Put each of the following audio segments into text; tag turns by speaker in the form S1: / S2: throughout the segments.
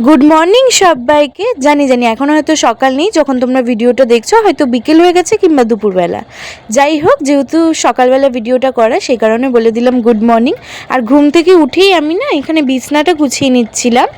S1: Good morning সবাইকে। জানি এখনও হয়তো সকাল নেই, যখন তোমরা ভিডিওটা দেখছো হয়তো বিকেল হয়ে গেছে কিংবা দুপুরবেলা। যাই হোক, যেহেতু সকালবেলা ভিডিওটা করা সেই কারণে বলে দিলাম গুড মর্নিং। আর ঘুম থেকে উঠেই আমি না এখানে বিছনাটা গুছিয়ে নিচ্ছিলাম।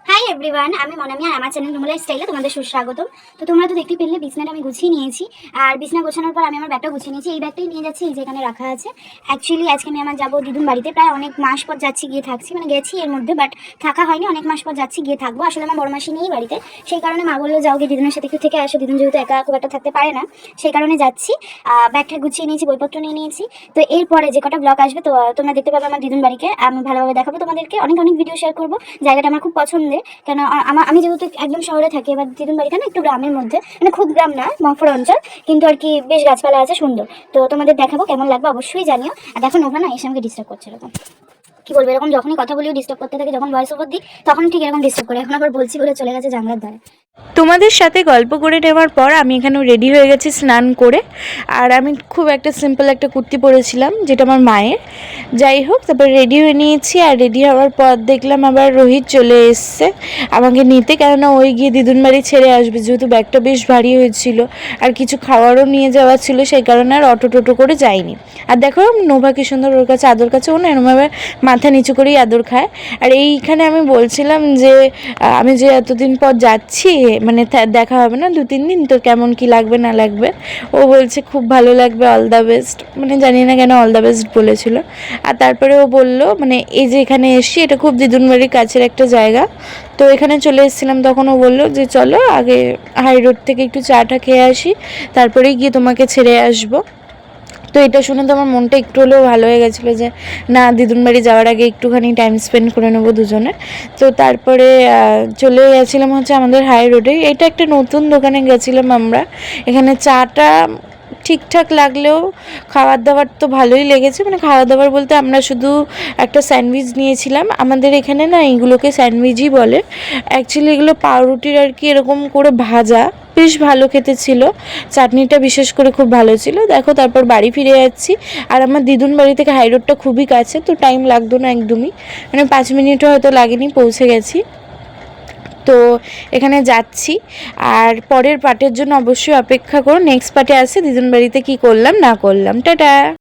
S2: হাই এভরিওয়ান, আমি মনামি আর আমার চ্যানেল নুমুলাই স্টাইলে তোমাদের সুস্বাগতম। তো তোমরা তো দেখতে পেলে বিছনাটা আমি গুছিয়ে নিয়েছি। আর বিছনা গোছানোর পর আমি আমার ব্যাগটা গুছিয়ে নিয়েছি। এই ব্যাগটাই নিয়ে যাচ্ছি, এই যেখানে রাখা আছে। অ্যাকচুয়ালি আজকে আমি আমার যাবো দিদুন বাড়িতে, প্রায় অনেক মাস পর যাচ্ছি, গিয়ে থাকছি, মানে গেছি এর মধ্যে, বাট থাকা হয়নি। অনেক মাস পর যাচ্ছি, গিয়ে থাকবো। আসলে আমার বড় মাসি নেই বাড়িতে, সেই কারণে মা বললো যাও গিয়ে দিদুনের সাথে একটু থেকে আসো। দিদুন যেহেতু একা খুব একটা থাকতে পারে না, সেই কারণে যাচ্ছি। ব্যাগটা গুছিয়ে নিয়েছি, বইপত্র নিয়ে নিয়েছি। তো এরপরে যে কটা ব্লগ আসবে তো তোমরা দেখতে পাবে আমার দিদুন বাড়িকে। আমি ভালোভাবে দেখাবো তোমাদেরকে, অনেক ভিডিও শেয়ার করবো। জায়গাটা আমার খুব পছন্দের, কেন আমি যেহেতু একদম শহরে থাকি, এবার দিদুন বাড়িটা না একটু গ্রামের মধ্যে, মানে খুব গ্রাম না, মফর অঞ্চল, কিন্তু আর কি বেশ গাছপালা আছে, সুন্দর। তো তোমাদের দেখাবো, কেমন লাগবে অবশ্যই জানিও। আর দেখো নোভা না এসে আমাকে ডিস্টার্ব করছে, এরকম কি বলবো, এরকম যখনই কথা বলিও ডিস্টার্ব করতে থাকে, যখন ভয়েস ওভার দিই তখন ঠিক এরকম ডিস্টার্ব করে। এখন আবার বলছি বলে চলে গেছে জানলার ধারে।
S1: তোমাদের সাথে গল্প করে নেওয়ার পর আমি এখানে রেডি হয়ে গেছি স্নান করে। আর আমি খুব একটা সিম্পল একটা কুর্তি পরেছিলাম, যেটা আমার মায়ের। যাই হোক, তারপর রেডি হয়ে নিয়েছি। আর রেডি হওয়ার পর দেখলাম আবার রোহিত চলে এসছে আমাকে নিতে, কেননা ওই গিয়ে দিদুন বাড়ি ছেড়ে আসবে, যেহেতু ব্যাগটা বেশ ভারী হয়েছিল আর কিছু খাওয়ারও নিয়ে যাওয়া ছিল, সেই কারণে আর অটো টোটো করে যাইনি। আর দেখো নোভা কি সুন্দর ওর কাছে আদর কাছে, ও না এরমভাবে মাথা নিচু করেই আদর খায়। আর এইখানে আমি বলছিলাম যে আমি যে এতদিন পর যাচ্ছি, মানে দেখা হবে না 2-3 দিন, তো কেমন কি লাগবে না লাগবে। ও বলছে খুব ভালো লাগবে, অল দ্য বেস্ট, মানে জানি না কেন অল দ্য বেস্ট বলেছিল। আর তারপরে ও বললো, মানে এই যে এখানে এসছি, এটা খুব দিদুন বাড়ির কাছের একটা জায়গা, তো এখানে চলে এসেছিলাম। তখন ও বললো যে চলো আগে হাই রোড থেকে একটু চাটা খেয়ে আসি, তারপরে গিয়ে তোমাকে ছেড়ে আসবো। তো এটা শুনে তো আমার মনটা একটু হলেও ভালো হয়ে গেছিলো যে না, দিদুন বাড়ি যাওয়ার আগে একটুখানি টাইম স্পেন্ড করে নেবো দুজনে। তো তারপরে চলে গেছিলাম হচ্ছে আমাদের হাই রোডে। এটা একটা নতুন দোকানে গেছিলাম আমরা। এখানে চাটা ঠিকঠাক লাগলেও খাবার দাবার তো ভালোই লেগেছে, মানে খাবার দাবার বলতে আমরা শুধু একটা স্যান্ডউইচ নিয়েছিলাম। আমাদের এখানে না এইগুলোকে স্যান্ডউইচই বলে, অ্যাকচুয়ালি এগুলো পাউরুটির আর কি এরকম করে ভাজা, বেশ ভালো খেতে ছিল। চাটনিটা বিশেষ করে খুব ভালো ছিল। দেখো তারপর বাড়ি ফিরে যাচ্ছি। আর আমার দিদুন বাড়ি থেকে হাই রোডটা খুবই কাছে, তো টাইম লাগতো না একদমই, মানে 5 মিনিটও হয়তো লাগেনি, পৌঁছে গেছি। তো এখানে যাচ্ছি। আর পরের পার্টের জন্য অবশ্যই অপেক্ষা করো, নেক্সট পার্টে আসে দিদুন বাড়িতে কী করলাম না করলাম। টাটা।